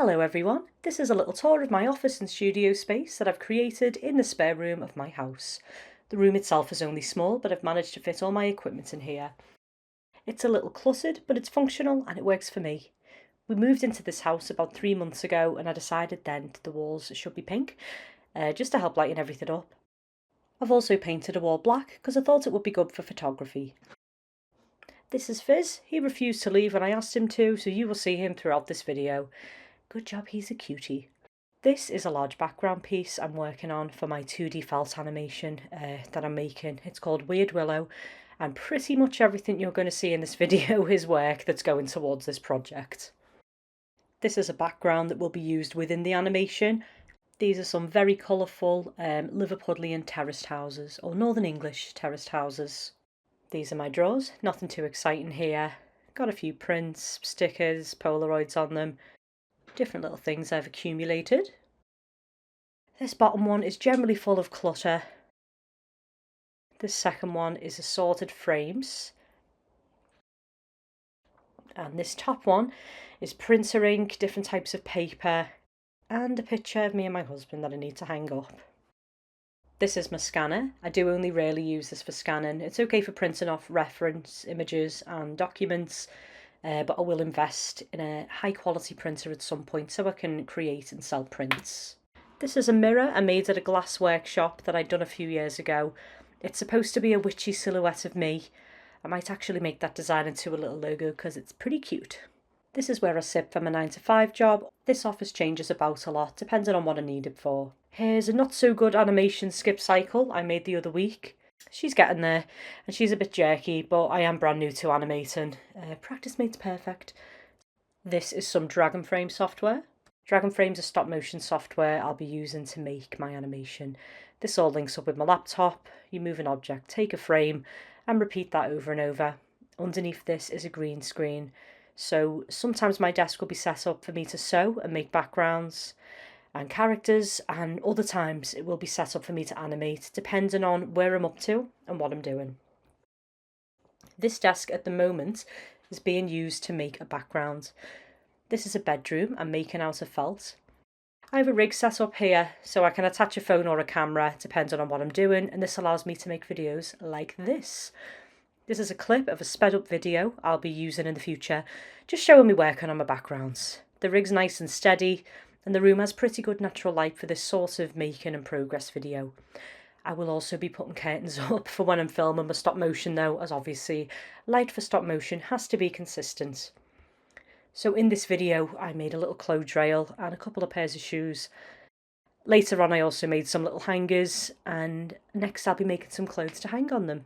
Hello everyone, this is a little tour of my office and studio space that I've created in the spare room of my house. The room itself is only small, but I've managed to fit all my equipment in here. It's a little cluttered, but it's functional and it works for me. We moved into this house about 3 months ago and I decided then that the walls should be pink, just to help lighten everything up. I've also painted a wall black because I thought it would be good for photography. This is Fizz. He refused to leave when I asked him to, so you will see him throughout this video. Good job, he's a cutie. This is a large background piece I'm working on for my 2D felt animation that I'm making. It's called Weird Willow, and pretty much everything you're going to see in this video is work that's going towards this project. This is a background that will be used within the animation. These are some very colourful Liverpudlian terraced houses, or Northern English terraced houses. These are my drawers, nothing too exciting here. Got a few prints, stickers, Polaroids on them. Different little things I've accumulated. This bottom one is generally full of clutter. This second one is assorted frames. And this top one is printer ink, different types of paper, and a picture of me and my husband that I need to hang up. This is my scanner. I do only rarely use this for scanning. It's okay for printing off reference images and documents, but I will invest in a high quality printer at some point so I can create and sell prints. This is a mirror I made at a glass workshop that I'd done a few years ago. It's supposed to be a witchy silhouette of me. I might actually make that design into a little logo because it's pretty cute. This is where I sit for my 9-to-5 job. This office changes about a lot depending on what I need it for. Here's a not so good animation skip cycle I made the other week. She's getting there, and she's a bit jerky, but I am brand new to animating. Practice makes perfect. This is some Dragon Frame software. Dragon Frame's a stop motion software I'll be using to make my animation. This all links up with my laptop. You move an object, take a frame, and repeat that over and over. Underneath this is a green screen, so sometimes my desk will be set up for me to sew and make backgrounds and characters, and other times it will be set up for me to animate, depending on where I'm up to and what I'm doing. This desk at the moment is being used to make a background. This is a bedroom I'm making out of felt. I have a rig set up here so I can attach a phone or a camera depending on what I'm doing, and this allows me to make videos like this. This is a clip of a sped up video I'll be using in the future, just showing me working on my backgrounds. The rig's nice and steady, and the room has pretty good natural light for this sort of making and progress video. I will also be putting curtains up for when I'm filming my stop motion though, as obviously light for stop motion has to be consistent. So in this video I made a little clothes rail and a couple of pairs of shoes. Later on I also made some little hangers, and next I'll be making some clothes to hang on them.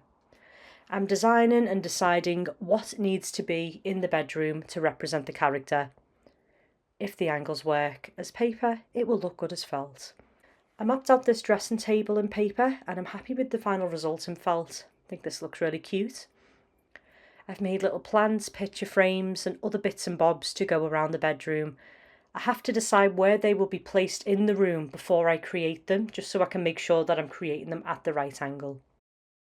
I'm designing and deciding what needs to be in the bedroom to represent the character. If the angles work as paper, it will look good as felt. I mapped out this dressing table in paper and I'm happy with the final result in felt. I think this looks really cute. I've made little plants, picture frames and other bits and bobs to go around the bedroom. I have to decide where they will be placed in the room before I create them, just so I can make sure that I'm creating them at the right angle.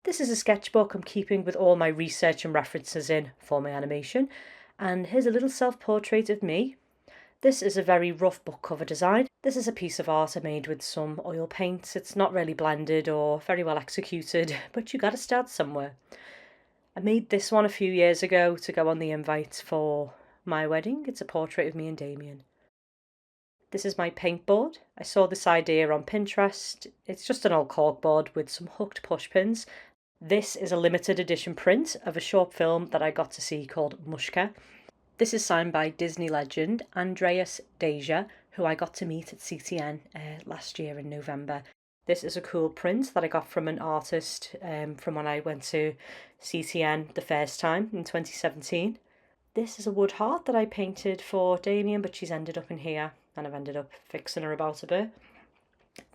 This is a sketchbook I'm keeping with all my research and references in for my animation, and here's a little self-portrait of me. This is a very rough book cover design. This is a piece of art I made with some oil paints. It's not really blended or very well executed, but you gotta start somewhere. I made this one a few years ago to go on the invite for my wedding. It's a portrait of me and Damien. This is my paint board. I saw this idea on Pinterest. It's just an old corkboard with some hooked push pins. This is a limited edition print of a short film that I got to see called Mushka. This is signed by Disney legend Andreas Deja, who I got to meet at CTN last year in November. This is a cool print that I got from an artist from when I went to CTN the first time in 2017. This is a wood heart that I painted for Damien, but she's ended up in here and I've ended up fixing her about a bit.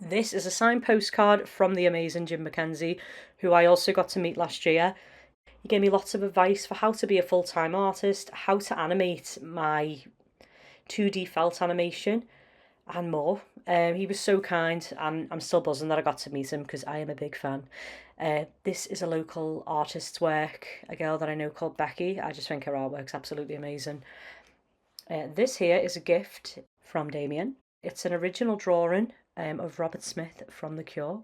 This is a signed postcard from the amazing Jim McKenzie, who I also got to meet last year. He gave me lots of advice for how to be a full-time artist, how to animate my 2D felt animation, and more. He was so kind, and I'm still buzzing that I got to meet him because I am a big fan. This is a local artist's work, a girl that I know called Becky. I just think her artwork's absolutely amazing. This here is a gift from Damien. It's an original drawing of Robert Smith from The Cure.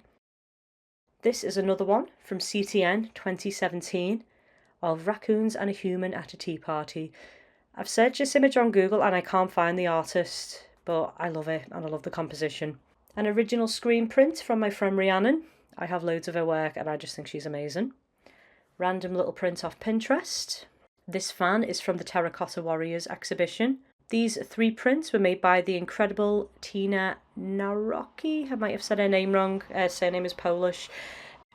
This is another one from CTN 2017 of raccoons and a human at a tea party. I've searched this image on Google and I can't find the artist, but I love it and I love the composition. An original screen print from my friend Rhiannon. I have loads of her work and I just think she's amazing. Random little print off Pinterest. This fan is from the Terracotta Warriors exhibition. These 3 prints were made by the incredible Tina Naroki. I might have said her name wrong. Her surname is Polish.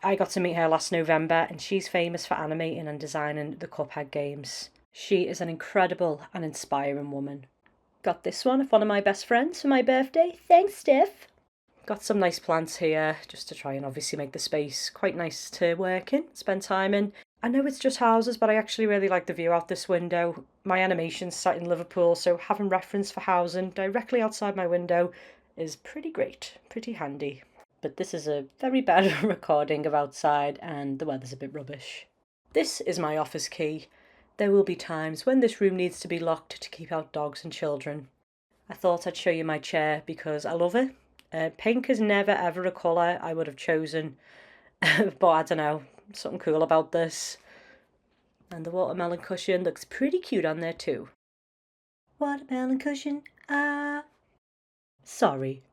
I got to meet her last November and she's famous for animating and designing the Cuphead games. She is an incredible and inspiring woman. Got this one off one of my best friends for my birthday. Thanks, Steph. Got some nice plants here just to try and obviously make the space quite nice to work in, spend time in. I know it's just houses, but I actually really like the view out this window. My animation's set in Liverpool, so having reference for housing directly outside my window is pretty great, pretty handy. But this is a very bad recording of outside and the weather's a bit rubbish. This is my office key. There will be times when this room needs to be locked to keep out dogs and children. I thought I'd show you my chair because I love it. Pink is never ever a colour I would have chosen, but I don't know, something cool about this. And the watermelon cushion looks pretty cute on there too. Watermelon cushion, sorry.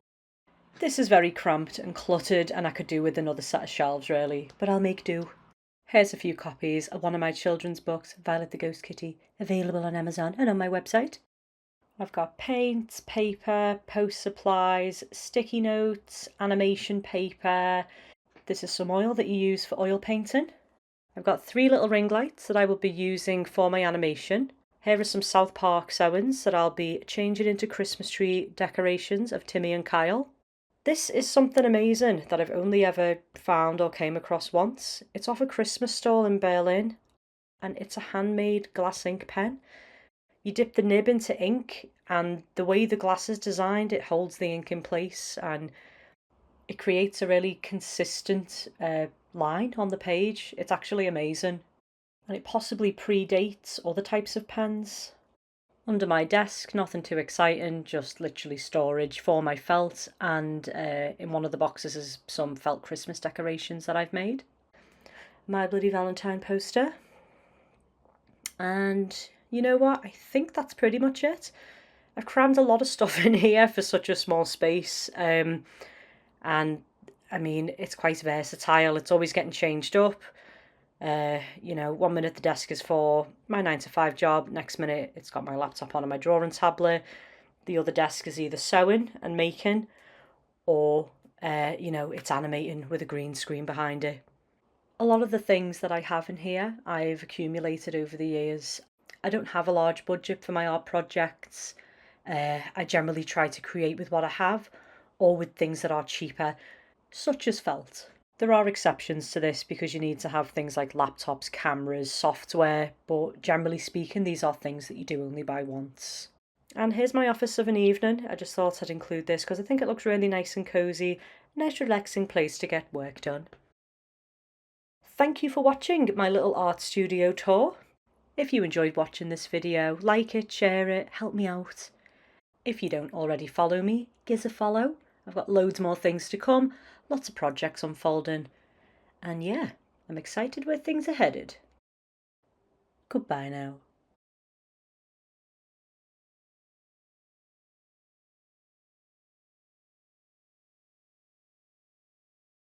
This is very cramped and cluttered and I could do with another set of shelves really, but I'll make do. Here's a few copies of one of my children's books, Violet the Ghost Kitty, available on Amazon and on my website. I've got paints, paper, post supplies, sticky notes, animation paper. This is some oil that you use for oil painting. I've got 3 little ring lights that I will be using for my animation. Here are some South Park sewings that I'll be changing into Christmas tree decorations of Timmy and Kyle. This is something amazing that I've only ever found or came across once. It's off a Christmas stall in Berlin and it's a handmade glass ink pen. You dip the nib into ink and the way the glass is designed, it holds the ink in place and it creates a really consistent line on the page. It's actually amazing. And it possibly predates other types of pens. Under my desk, nothing too exciting, just literally storage for my felt, and in one of the boxes is some felt Christmas decorations that I've made. My Bloody Valentine poster. And you know what? I think that's pretty much it. I've crammed a lot of stuff in here for such a small space. And I mean, it's quite versatile. It's always getting changed up. You know, 1 minute the desk is for my 9-to-5 job. Next minute it's got my laptop on and my drawing tablet. The other desk is either sewing and making or, you know, it's animating with a green screen behind it. A lot of the things that I have in here I've accumulated over the years. I don't have a large budget for my art projects. I generally try to create with what I have or with things that are cheaper, such as felt. There are exceptions to this because you need to have things like laptops, cameras, software, but generally speaking, these are things that you do only buy once. And here's my office of an evening. I just thought I'd include this because I think it looks really nice and cosy, nice relaxing place to get work done. Thank you for watching my little art studio tour. If you enjoyed watching this video, like it, share it, help me out. If you don't already follow me, give us a follow. I've got loads more things to come, lots of projects unfolding. And yeah, I'm excited where things are headed. Goodbye now.